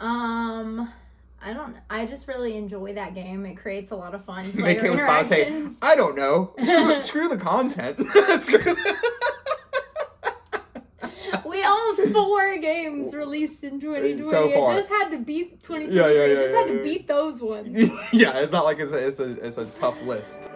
I don't know. I just really enjoy that game. It creates a lot of fun Mary player Kate was about to say, interactions. I don't know. Screw the content. We own 4 games released in 2020. So far. It just had to beat 2020. Yeah, It just had to beat those ones. Yeah, it's not like it's a tough list.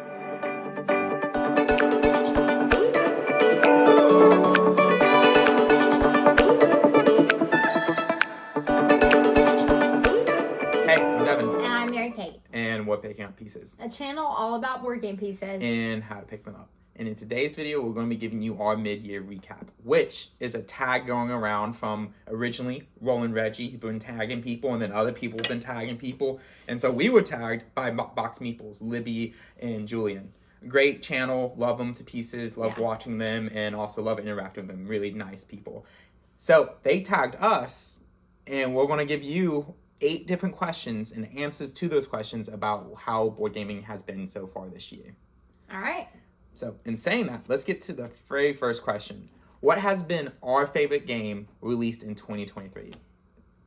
Hey, I'm Devin. And I'm Mary Kate. And we're picking up pieces. A channel all about board game pieces. And how to pick them up. And in today's video, we're going to be giving you our mid-year recap, which is a tag going around from originally Roland Reggie. He's been tagging people, and then other people have been tagging people. And so we were tagged by Box Meeples, Libby and Julian. Great channel, love them to pieces, love watching them, and also love interacting with them. Really nice people. So they tagged us, and we're going to give you 8 different questions and answers to those questions about how board gaming has been so far this year. All right. So, in saying that, let's get to the very first question. What has been our favorite game released in 2023?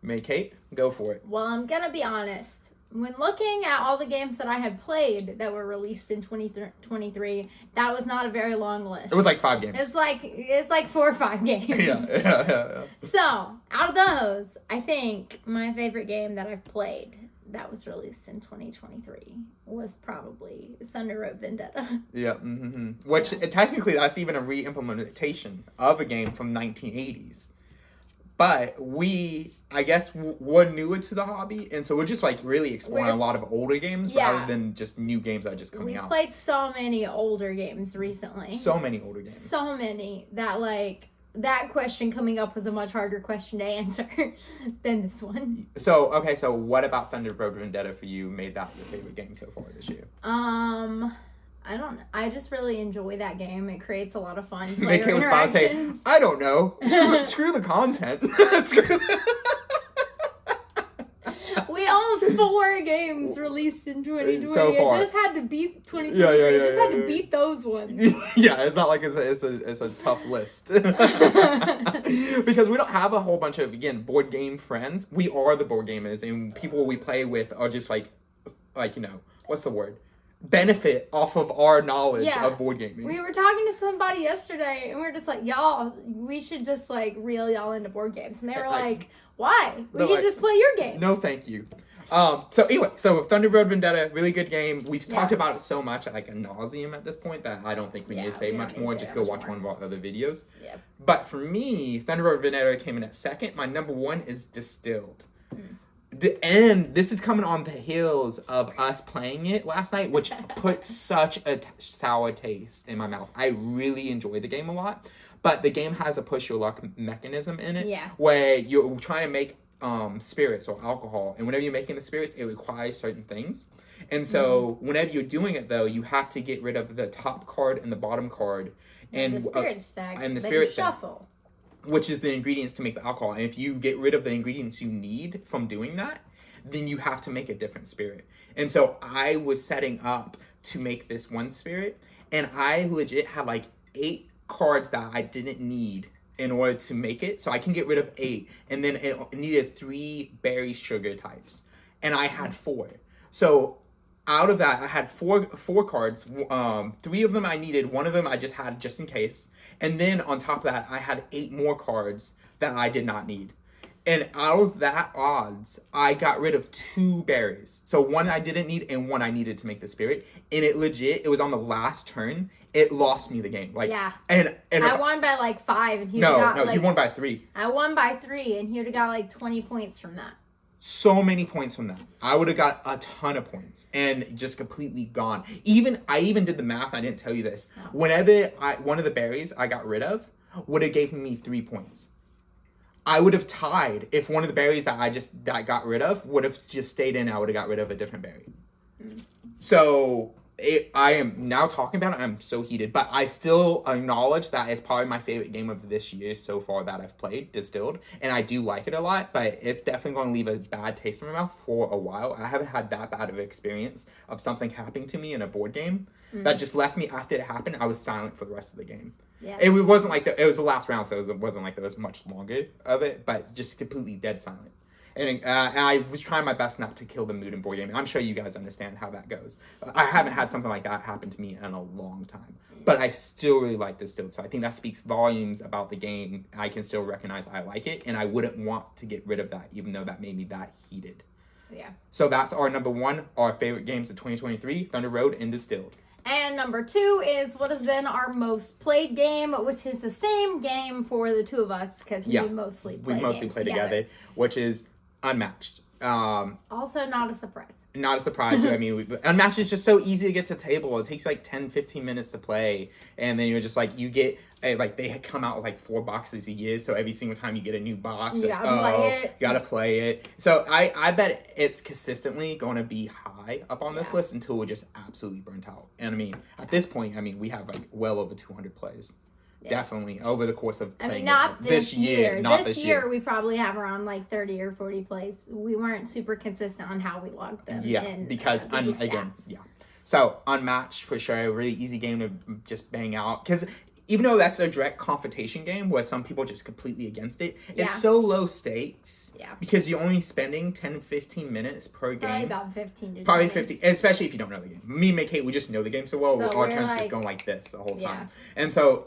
Mary Kate, go for it. Well, I'm going to be honest. When looking at all the games that I had played that were released in 2023, that was not a very long list. It was like 5 games. It's like 4 or 5 games. Yeah. So, out of those, I think my favorite game that I've played that was released in 2023 was probably Thunder Road Vendetta. Yeah, Which, technically, that's even a re-implementation of a game from 1980s. But I guess, we're newer to the hobby, and so we're just, really exploring a lot of older games rather than just new games that are just coming out. We've played so many older games recently. So many older games. So many that, that question coming up was a much harder question to answer than this one. So what about Thunder Road Vendetta for you made that your favorite game so far this year? I don't know. I just really enjoy that game. It creates a lot of fun player Mary Kate was about to say, I don't know. Screw the content. We own 4 games released in 2020. So far. It just had to beat 2020. It just had to beat those ones. Yeah, it's not like it's a tough list. Because we don't have a whole bunch of, again, board game friends. We are the board gamers, and people we play with are just what's the word? Benefit off of our knowledge of board gaming. We were talking to somebody yesterday, and we were just like, y'all, we should just reel y'all into board games. And they were like, why? We can just play your games. No, thank you. So Thunder Road Vendetta, really good game. We've talked about it so much, ad nauseum at this point, that I don't think we need to say much more. Just go watch one of our other videos. Yeah. But for me, Thunder Road Vendetta came in at second. My number 1 is Distilled. And this is coming on the heels of us playing it last night, which put such a sour taste in my mouth. I really enjoyed the game a lot, but the game has a push your luck mechanism in it, where you're trying to make spirits or alcohol, and whenever you're making the spirits, it requires certain things. And so whenever you're doing it, though, you have to get rid of the top card and the bottom card, and the spirit stack, and the spirit stack, shuffle, which is the ingredients to make the alcohol. And if you get rid of the ingredients you need from doing that, then you have to make a different spirit. And so I was setting up to make this one spirit, and I legit had 8 cards that I didn't need in order to make it. So I can get rid of 8, and then it needed 3 berry sugar types, and I had 4. So out of that, I had four cards. 3 of them I needed. 1 of them I just had just in case. And then on top of that, I had 8 more cards that I did not need. And out of that odds, I got rid of 2 berries. So 1 I didn't need and 1 I needed to make the spirit. And it was on the last turn. It lost me the game. And I won by 5, and he you won by 3. I won by 3, and he would have got 20 points from that. So many points from that. I would have got a ton of points and just completely gone. I even did the math. I didn't tell you this. Whenever one of the berries I got rid of would have given me 3 points. I would have tied if one of the berries that I got rid of would have just stayed in. I would have got rid of a different berry. So I am now talking about it. I'm so heated, but I still acknowledge that it's probably my favorite game of this year so far that I've played, Distilled, and I do like it a lot. But it's definitely going to leave a bad taste in my mouth for a while. I haven't had that bad of an experience of something happening to me in a board game that just left me after it happened. I was silent for the rest of the game. Yeah. It wasn't it was the last round, so it wasn't like there was much longer of it, but just completely dead silent. And I was trying my best not to kill the mood in board gaming. I'm sure you guys understand how that goes. I haven't had something like that happen to me in a long time. But I still really like Distilled. So I think that speaks volumes about the game. I can still recognize I like it. And I wouldn't want to get rid of that, even though that made me that heated. Yeah. So that's our number one, our favorite games of 2023, Thunder Road and Distilled. And number 2 is what has been our most played game, which is the same game for the two of us, because we mostly play together, which is Unmatched. Also not a surprise. Not a surprise. I mean, Unmatched is just so easy to get to the table. It takes like 10, 15 minutes to play. And then you're just like, you get, like, they come out with like 4 boxes a year. So every single time you get a new box, you gotta play it. You gotta play it. So I bet it's consistently going to be high up on this list until we're just absolutely burnt out. And I mean, at this point, I mean, we have like well over 200 plays. Yeah. Definitely over the course of playing not this year. Not this year we probably have around like 30 or 40 plays. We weren't super consistent on how we logged them. Because so Unmatched for sure, a really easy game to just bang out, because even though that's a direct confrontation game where some people are just completely against it, it's so low stakes. Yeah. Because you're only spending 10, 15 minutes per game. Probably about 15 to 20. Probably 15, especially if you don't know the game. Me and Mary Kate, we just know the game so well. So our turns just going like this the whole time. Yeah. And so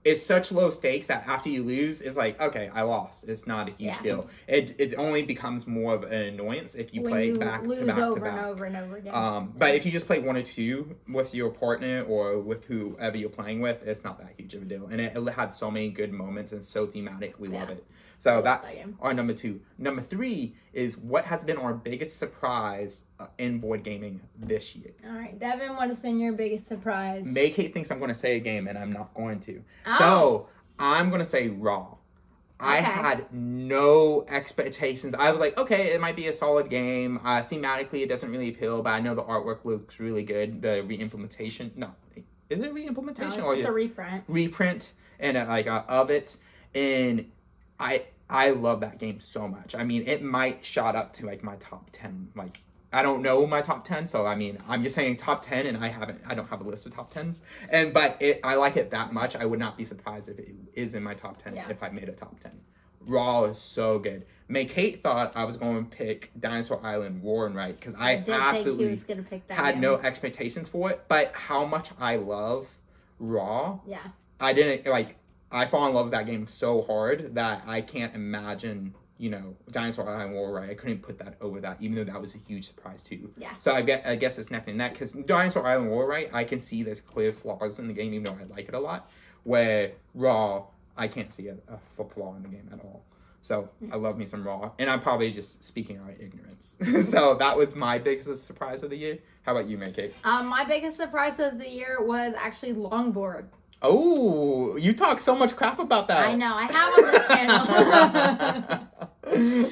it's such low stakes that after you lose, it's like, okay, I lost. It's not a huge deal. It only becomes more of an annoyance if you play back to back to back. And over and over again. But if you just play 1 or 2 with your partner or with whoever you're playing with, it's not that huge of a deal. And it had so many good moments and so thematic. We love it. So that's our number 2. Number 3 is what has been our biggest surprise in board gaming this year. All right, Devin, what has been your biggest surprise? Mary Kate thinks I'm going to say a game, and I'm not going to. Oh. So I'm going to say Raw. I had no expectations. I was like, okay, it might be a solid game. Thematically, it doesn't really appeal, but I know the artwork looks really good. The re-implementation, no, is it re-implementation? No, it's just a reprint. Reprint and of it, and I love that game so much. I mean, it might shot up to like my top 10. Like, I don't know my top 10, so I mean, I'm just saying top 10, and I don't have a list of top 10s. But I like it that much. I would not be surprised if it is in my top 10 if I made a top 10. Raw is so good. Mary Kate thought I was going to pick Dinosaur Island War and Write, because I absolutely think he was gonna pick that had no expectations for it. But how much I love Raw, I didn't like. I fall in love with that game so hard that I can't imagine, Dinosaur Island War, right? I couldn't put that over that, even though that was a huge surprise too. Yeah. So I guess it's neck and neck, because Dinosaur Island War, right? I can see there's clear flaws in the game, even though I like it a lot. Where Raw, I can't see a flaw in the game at all. So I love me some Raw, and I'm probably just speaking out of ignorance. So that was my biggest surprise of the year. How about you, Mary Kate? My biggest surprise of the year was actually Longboard. Oh, you talk so much crap about that. I know. I have on this channel.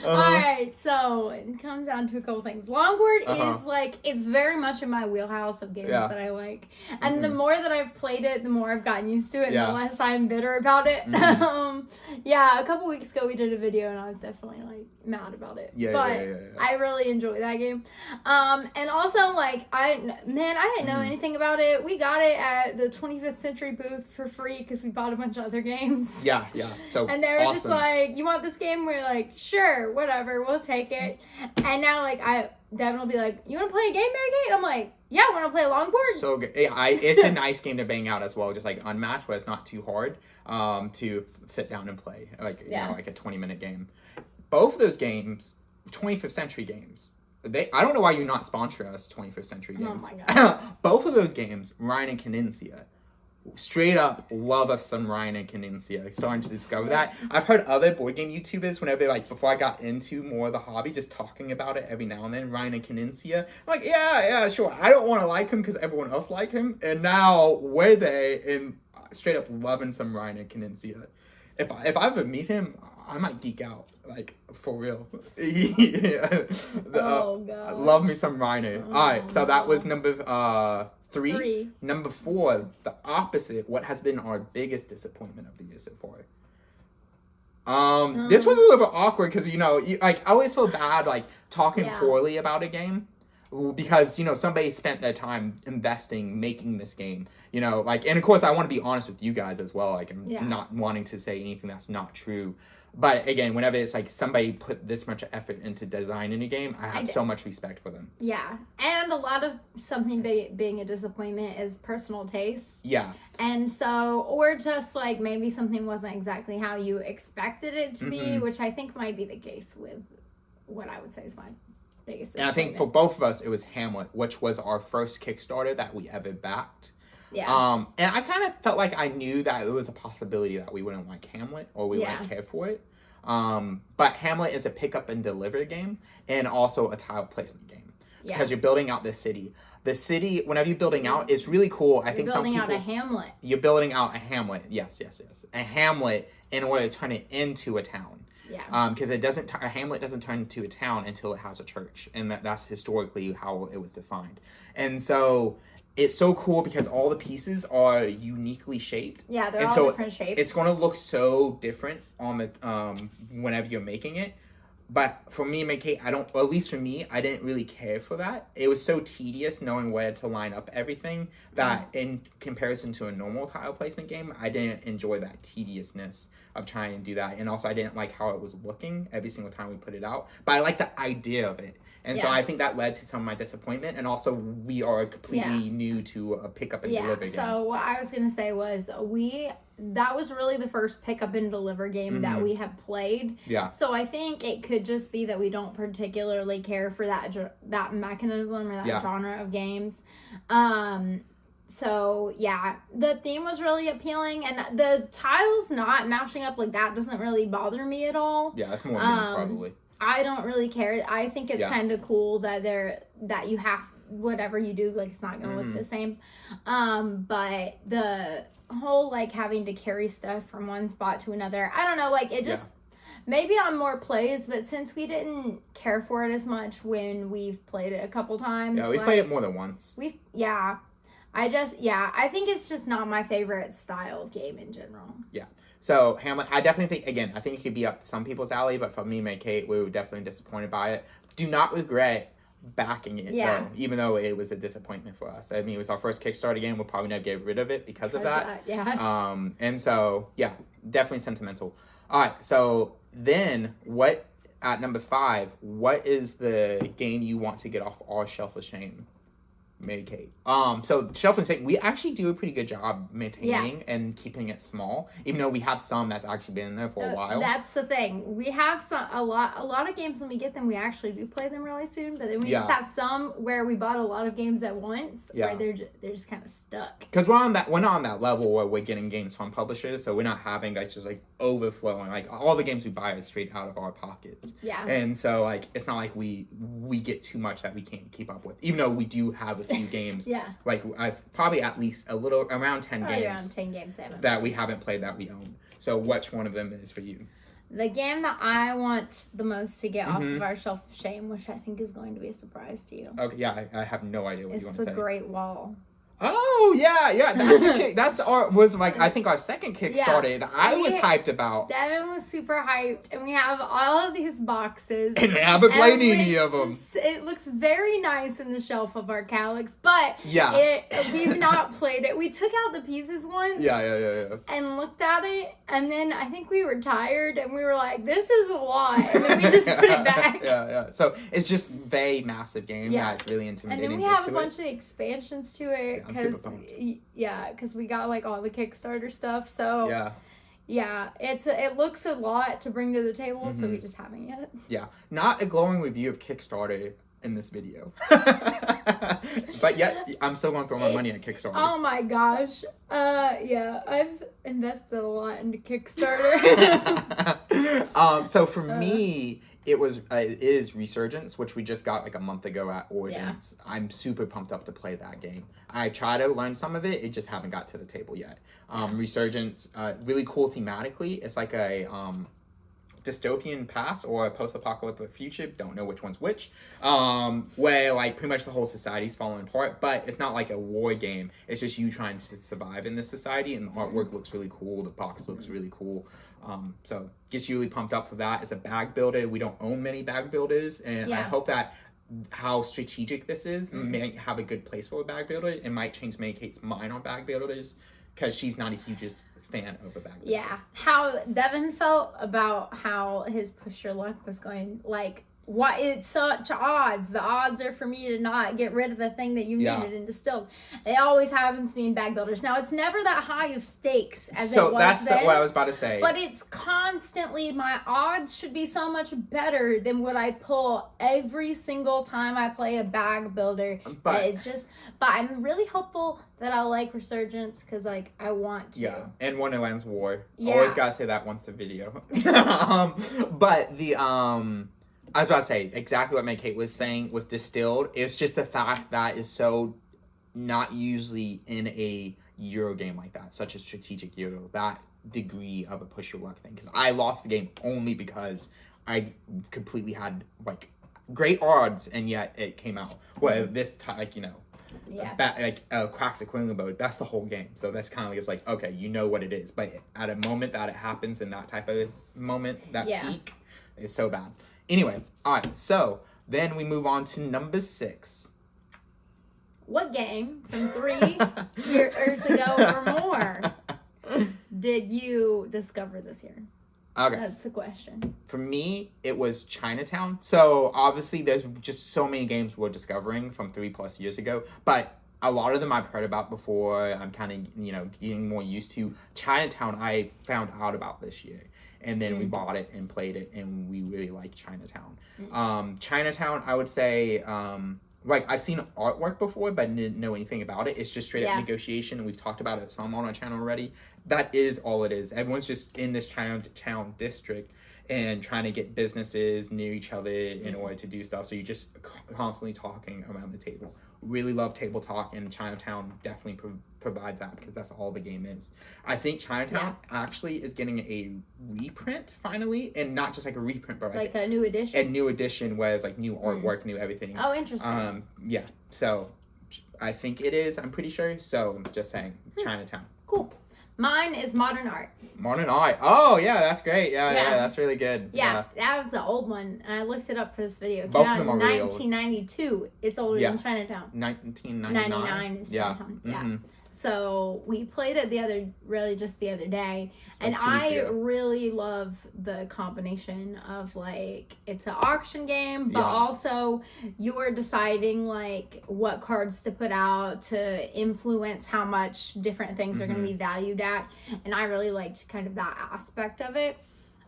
All right. So it comes down to a couple things. Longboard is like, it's very much in my wheelhouse of games that I like. And the more that I've played it, the more I've gotten used to it, and the less I'm bitter about it. A couple weeks ago we did a video, and I was definitely like mad about it. I really enjoy that game. And also like, I didn't know anything about it. We got it at the 25th Century booth for free because we bought a bunch of other games. So and they were just like, you want this game? We're like, sure, whatever, we'll take it. And now like Devin will be like, you want to play a game, Mary Kate? I'm like, yeah, I want to play a Longboard. So good. It's a nice game to bang out as well, just like Unmatched, where it's not too hard to sit down and play, like like a 20-minute game. Both of those games, 25th Century games. I don't know why you not sponsor us 25th Century games. Oh my god. Both of those games, Ryan and Canencia. Straight up love of some Ryan and Canencia. Starting to discover that. I've heard other board game YouTubers, whenever before I got into more of the hobby, just talking about it every now and then. Ryan and Canencia. I'm like, yeah, sure. I don't want to like him because everyone else like him. And now were they in straight up loving some Ryan and Canencia. If I ever meet him, I might geek out. Like, for real. Oh god. Love me some Rhino. Alright, so that was number 3. Number 4, the opposite. What has been our biggest disappointment of the year so far? This was a little bit awkward because I always feel bad talking poorly about a game because somebody spent their time investing making this game. And of course I want to be honest with you guys as well. I'm not wanting to say anything that's not true. But again, whenever it's like somebody put this much effort into designing a game, I have so much respect for them. Yeah. And a lot of something being a disappointment is personal taste. Yeah. And so, or just like maybe something wasn't exactly how you expected it to be, which I think might be the case with what I would say is my biggest disappointment. And I think for both of us, it was Hamlet, which was our first Kickstarter that we ever backed. Yeah. And I kind of felt like I knew that it was a possibility that we wouldn't like Hamlet or we wouldn't care for it. But Hamlet is a pick up and deliver game and also a tile placement game because you're building out the city. The city, whenever you're building out, it's really cool. I think some people... You're building out a hamlet. You're building out a hamlet. Yes. A hamlet in order to turn it into a town. Yeah. Because a hamlet doesn't turn into a town until it has a church. And that's historically how it was defined. And so... It's so cool because all the pieces are uniquely shaped. Yeah, they're all different shapes. It's going to look so different on the whenever you're making it. But for me, Mary Kate, at least for me, I didn't really care for that. It was so tedious knowing where to line up everything that in comparison to a normal tile placement game, I didn't enjoy that tediousness of trying to do that. And also I didn't like how it was looking every single time we put it out. But I like the idea of it. And so I think that led to some of my disappointment. And also we are completely new to a pick up and deliver game. So what I was going to say was that was really the first pick up and deliver game that we have played. Yeah. So I think it could just be that we don't particularly care for that mechanism or that genre of games. So yeah, the theme was really appealing, and the tiles not matching up like that doesn't really bother me at all. Yeah, that's more me probably. I don't really care. I think it's kind of cool that you have whatever you do, like it's not gonna look the same. But the whole like having to carry stuff from one spot to another, I don't know, like it just maybe on more plays, but since we didn't care for it as much when we've played it a couple times. Yeah, we played it more than once. I think it's just not my favorite style of game in general. Yeah. So Hamlet, I definitely think, I think it could be up some people's alley, but for me, Mary Kate, we were definitely disappointed by it. Do not regret backing it, though, even though it was a disappointment for us. I mean, it was our first Kickstarter game. We'll probably never get rid of it because of that. And so, definitely sentimental. All right, so then at number 5, what is the game you want to get off our shelf of shame? Mary Kate. So Shelf and Shake, we actually do a pretty good job maintaining and keeping it small, even though we have some that's actually been in there for a while. That's the thing. We have a lot of games when we get them, we actually do play them really soon, but then we just have some where we bought a lot of games at once, where they're just kind of stuck. Because we're not on that level where we're getting games from publishers, so we're not having like just like overflowing. Like all the games we buy are straight out of our pockets. Yeah. And so like it's not like we get too much that we can't keep up with, even though we do have a few games. Like I've probably at least around 10 games that we haven't played that we own. So which one of them is for you? The game that I want the most to get off of our shelf of shame, which I think is going to be a surprise to you. Okay, I have no idea what you want to say. It's the Great Wall. Oh yeah, that's I think our second Kickstarter that I was hyped about. Devin was super hyped, and we have all of these boxes, and we haven't played any of them. It looks very nice in the shelf of our Calyx, but we've not played it. We took out the pieces once, and looked at it, and then I think we were tired, and we were like, "This is a lot," and then we just put it back. So it's just very massive game. It's really intimidating. And then we have a bunch of expansions to it. Because we got like all the Kickstarter stuff, so it looks a lot to bring to the table, so we just haven't yet. Not a glowing review of Kickstarter in this video, but yet I'm still gonna throw my money at Kickstarter. Oh my gosh, I've invested a lot into Kickstarter. So for me, it is Resurgence, which we just got like a month ago at Origins. I'm super pumped up to play that game. I try to learn some of it, it just haven't got to the table yet. Resurgence, really cool thematically. It's like a dystopian past or a post-apocalyptic future, don't know which one's which, where like pretty much the whole society's falling apart, but it's not like a war game. It's just you trying to survive in this society, and the artwork looks really cool, the box looks really cool. So gets you really pumped up for that. It's a bag builder. We don't own many bag builders, and I hope that how strategic this is may have a good place for a bag builder. It might change Mary Kate's mind on bag builders, because she's not a fan of a bag. Yeah. How Devin felt about how his push your luck was going, like, why it's such odds. The odds are for me to not get rid of the thing that you needed and distilled. It always happens to me in bag builders. Now, it's never that high of stakes as it was that's then. What I was about to say. But it's constantly, my odds should be so much better than what I pull every single time I play a bag builder. But I'm really hopeful that I'll like Resurgence because, like, I want to. Yeah, and Wonderland's War. Yeah. Always gotta say that once a video. But the I was about to say exactly what Mary Kate was saying with distilled. It's just the fact that is so not usually in a Euro game like that, such a strategic Euro, that degree of a push your luck thing. Because I lost the game only because I completely had like great odds and yet it came out. Well, this like cracks equivalent mode. That's the whole game. So that's kind of just like, okay, you know what it is, but at a moment that it happens in that type of moment, that peak, it's so bad. Anyway, all right, so then we move on to number 6. What game from 3 years ago or more did you discover this year? Okay. That's the question. For me, it was Chinatown. So obviously there's just so many games we're discovering from 3+ years ago, but a lot of them I've heard about before. I'm kind of, getting more used to. Chinatown I found out about this year. And then we bought it and played it, and we really like Chinatown. Chinatown, I would say, I've seen artwork before, but didn't know anything about it. It's just straight up negotiation. We've talked about it some on our channel already. That is all it is. Everyone's just in this Chinatown district and trying to get businesses near each other in order to do stuff. So you're just constantly talking around the table. Really love table talk, and Chinatown definitely provides that because that's all the game is. I think Chinatown actually is getting a reprint finally, and not just like a reprint, but like a new edition. A new edition where it's like new artwork, new everything. Oh, interesting. Yeah. So I think it is. I'm pretty sure. So just saying, Chinatown. Cool. Mine is Modern Art. Modern Art. Oh, yeah, that's great. Yeah, that's really good. Yeah, that was the old one. I looked it up for this video. It Both came out of them in are really 1992. It's older than Chinatown. 1999. 99 is Chinatown. Yeah. So we played it the other day, and I really love the combination of like it's an auction game, but also you're deciding like what cards to put out to influence how much different things are going to be valued at, and I really liked kind of that aspect of it.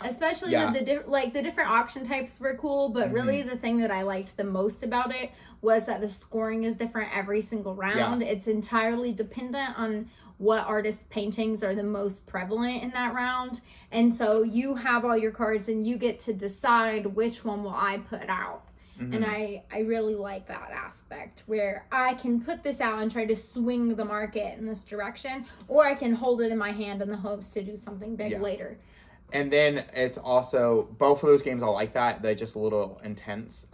Especially with the different auction types were cool, but really the thing that I liked the most about it was that the scoring is different every single round. It's entirely dependent on what artist paintings are the most prevalent in that round. And so you have all your cards and you get to decide which one will I put out. And I really like that aspect where I can put this out and try to swing the market in this direction, or I can hold it in my hand in the hopes to do something big later. And then it's also, both of those games are like that. They're just a little intense.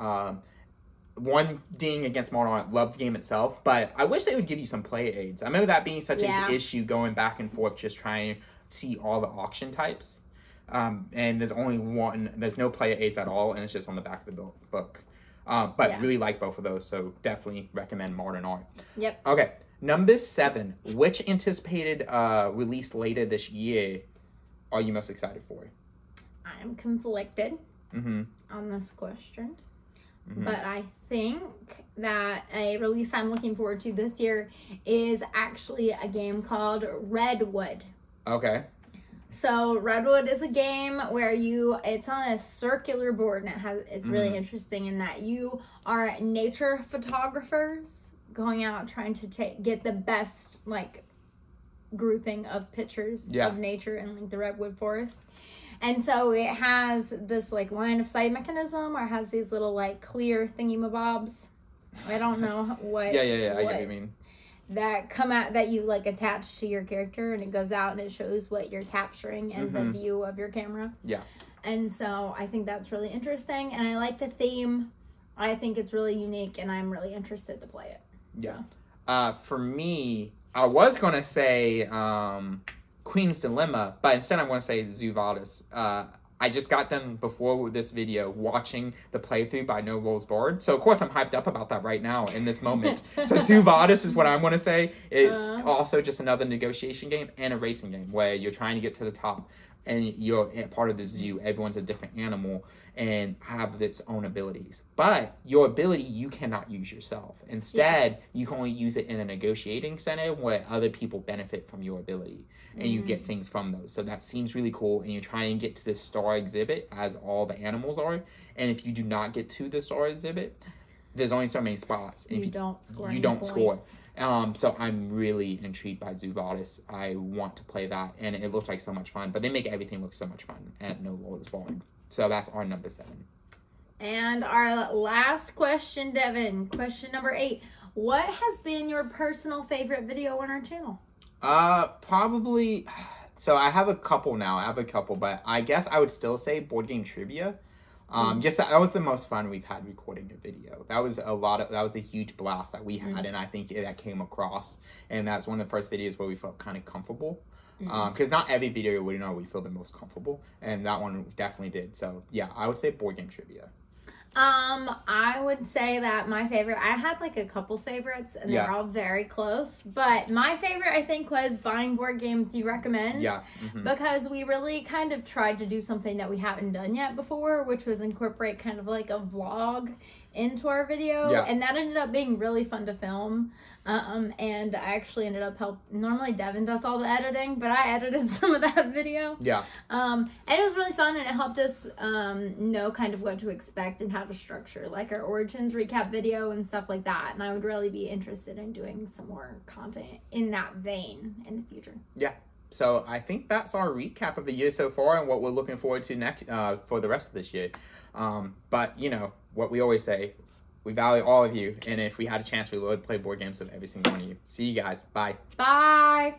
One ding against Modern Art, loved the game itself, but I wish they would give you some play aids. I remember that being such an issue going back and forth, just trying to see all the auction types. And there's only one, there's no play aids at all, and it's just on the back of the book. But really like both of those, so definitely recommend Modern Art. Yep. Okay, number 7. Which anticipated release later this year are you most excited for? I'm conflicted on this question. But I think that a release I'm looking forward to this year is actually a game called Redwood. Okay. So Redwood is a game where it's on a circular board, and it's really interesting in that you are nature photographers going out trying to get the best like grouping of pictures of nature in like the redwood forest. And so it has this like line of sight mechanism, or has these little like clear thingy-mabobs. I don't know what. I get what you mean. That come out that you like attach to your character, and it goes out and it shows what you're capturing in the view of your camera. Yeah. And so I think that's really interesting, and I like the theme. I think it's really unique, and I'm really interested to play it. Yeah. So. For me, I was gonna say Queen's Dilemma, but instead I'm gonna say Zuvadis. I just got done before this video watching the playthrough by No Rules Board. So, of course, I'm hyped up about that right now in this moment. So, Zoo Vadis is what I want to say. It's also just another negotiation game and a racing game where you're trying to get to the top and you're part of the zoo. Everyone's a different animal and have its own abilities. But your ability, you cannot use yourself. Instead, you can only use it in a negotiating center where other people benefit from your ability. And you get things from those. So that seems really cool. And you're trying to get to this star exhibit as all the animals are. And if you do not get to the star exhibit, there's only so many spots. And you don't score. You don't score. So I'm really intrigued by Zoo Vadis. I want to play that. And it looks like so much fun. But they make everything look so much fun at No Rules Board. So that's our number 7. And our last question, Devin. Question number 8. What has been your personal favorite video on our channel? Probably, so I have a couple now, but I guess I would still say board game trivia. Just that was the most fun we've had recording a video. That was a huge blast that we had, and I think that came across, and that's one of the first videos where we felt kind of comfortable. Because not every video we feel the most comfortable, and that one definitely did. So yeah, I would say board game trivia. I would say that my favorite, I had like a couple favorites and they're all very close, but my favorite I think was buying board games you recommend. Yeah. Because we really kind of tried to do something that we haven't done yet before, which was incorporate kind of like a vlog into our video. Yeah. And that ended up being really fun to film. And I actually ended up normally Devin does all the editing, but I edited some of that video. Yeah. And it was really fun, and it helped us know kind of what to expect and how to structure like our Origins recap video and stuff like that. And I would really be interested in doing some more content in that vein in the future. Yeah. So I think that's our recap of the year so far and what we're looking forward to next for the rest of this year. But what we always say, we value all of you, and if we had a chance, we would play board games with every single one of you. See you guys. Bye. Bye.